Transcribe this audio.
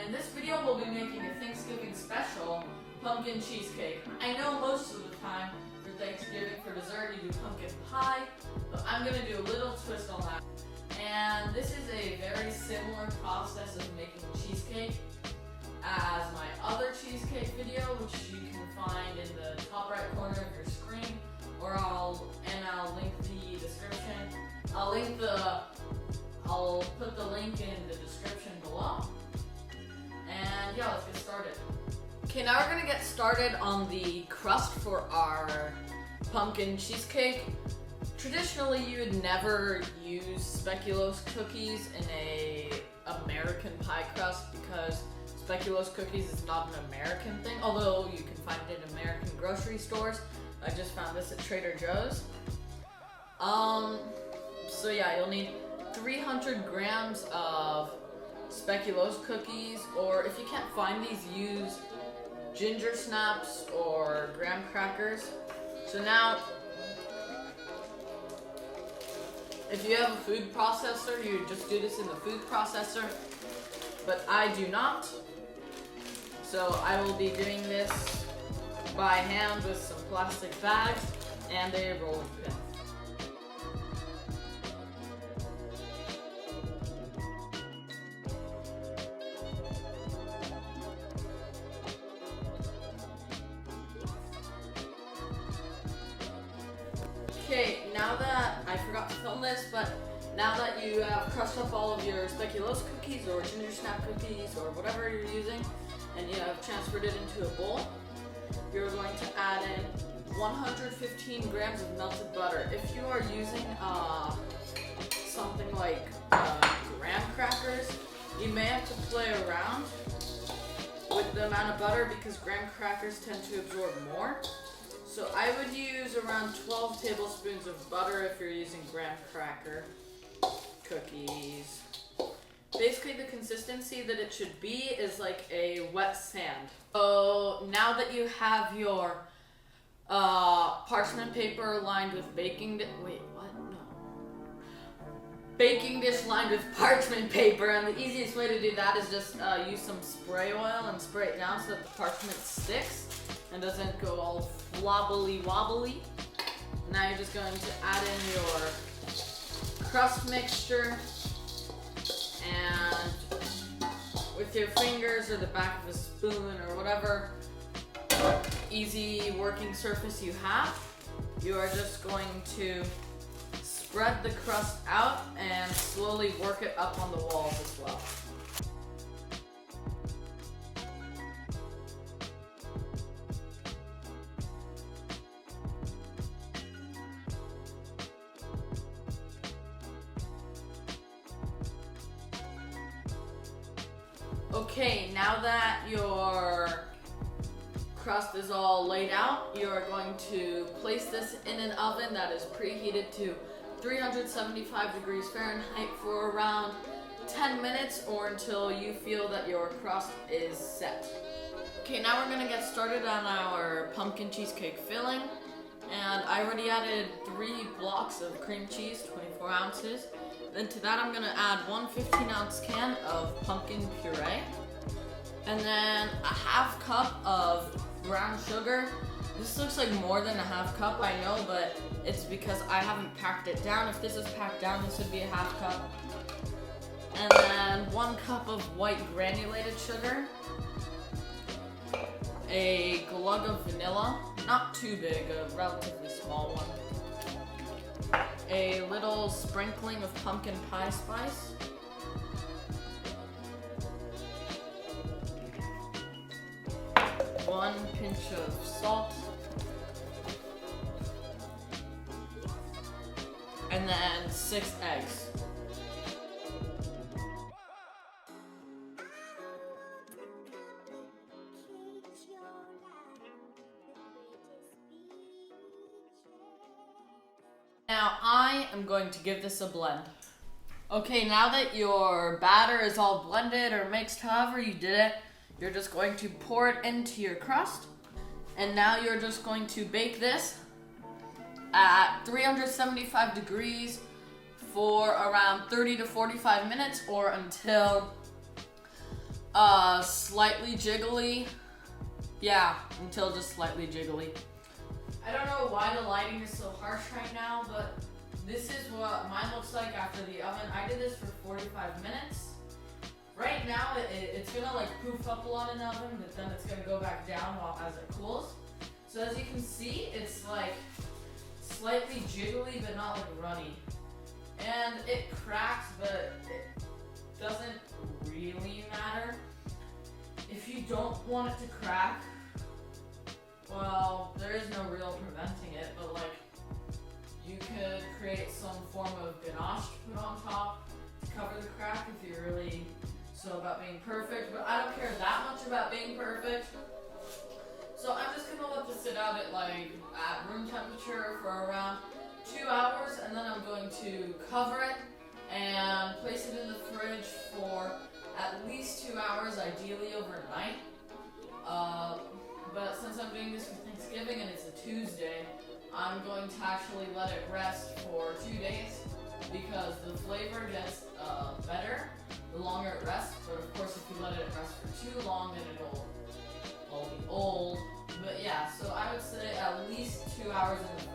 and in this video we'll be making a Thanksgiving special pumpkin cheesecake. I know most of the time for Thanksgiving for dessert you do pumpkin pie, but I'm going to do a little twist on that. And this is a very similar process of making cheesecake as my other cheesecake video, which you can find in the top right corner of your screen, or I'll link the description. I'll put the link in the description below. And yeah, let's get started. Okay, now we're gonna get started on the crust for our pumpkin cheesecake. Traditionally, you would never use speculoos cookies in a American pie crust because speculoos cookies is not an American thing, although you can find it in American grocery stores. I just found this at Trader Joe's. So yeah, you'll need 300 grams of speculoos cookies, or if you can't find these, use ginger snaps or graham crackers. So now, if you have a food processor, you just do this in the food processor, but I do not. So I will be doing this by hand with some plastic bags and a rolling pin. Okay, now that I forgot to film this, but now that you have crushed up all of your speculoos cookies or ginger snap cookies or whatever you're using, and you have transferred it into a bowl, you're going to add in 115 grams of melted butter. If you are using something like graham crackers, you may have to play around with the amount of butter because graham crackers tend to absorb more. So I would use around 12 tablespoons of butter if you're using graham cracker cookies. Basically the consistency that it should be is like a wet sand. So now that you have your parchment paper lined with baking dish lined with parchment paper, and the easiest way to do that is just use some spray oil and spray it down so that the parchment sticks and doesn't go all flobbly wobbly. Now you're just going to add in your crust mixture, and with your fingers or the back of a spoon or whatever easy working surface you have, you are just going to spread the crust out and slowly work it up on the walls as well. Okay, now that your crust is all laid out, you are going to place this in an oven that is preheated to 375 degrees Fahrenheit for around 10 minutes or until you feel that your crust is set. Okay, now we're gonna get started on our pumpkin cheesecake filling. And I already added 3 blocks of cream cheese, 24 ounces. Then to that I'm gonna add one 15-ounce can of pumpkin puree. And then a half cup of brown sugar. This looks like more than a half cup, I know, but it's because I haven't packed it down. If this is packed down, this would be a half cup. And then 1 cup of white granulated sugar. A glug of vanilla, not too big, a relatively small one. A little sprinkling of pumpkin pie spice. One pinch of salt. And then 6 eggs. Now I am going to give this a blend. Okay, now that your batter is all blended or mixed, however you did it, you're just going to pour it into your crust. And now you're just going to bake this at 375 degrees for around 30 to 45 minutes or until Slightly jiggly. Yeah, until just slightly jiggly. I don't know why the lighting is so harsh right now, but this is what mine looks like after the oven. I did this for 45 minutes. Right now, it's gonna like poof up a lot in the oven, but then it's gonna go back down as it cools. So as you can see, it's like slightly jiggly, but not like runny. And it cracks, but it doesn't really matter. If you don't want it to crack, well, there is no real preventing it, but like you could create some form of ganache to put on top to cover the crack if you're really so about being perfect, but I don't care that much about being perfect. So I'm just gonna let this sit out at room temperature for around 2 hours, and then I'm going to cover it and place it in the fridge for at least 2 hours, ideally overnight. But since I'm doing this for Thanksgiving and it's a Tuesday, I'm going to actually let it rest for 2 days because the flavor gets better the longer it rests. But of course, if you let it rest for too long, then it'll be old. But yeah, so I would say at least 2 hours in the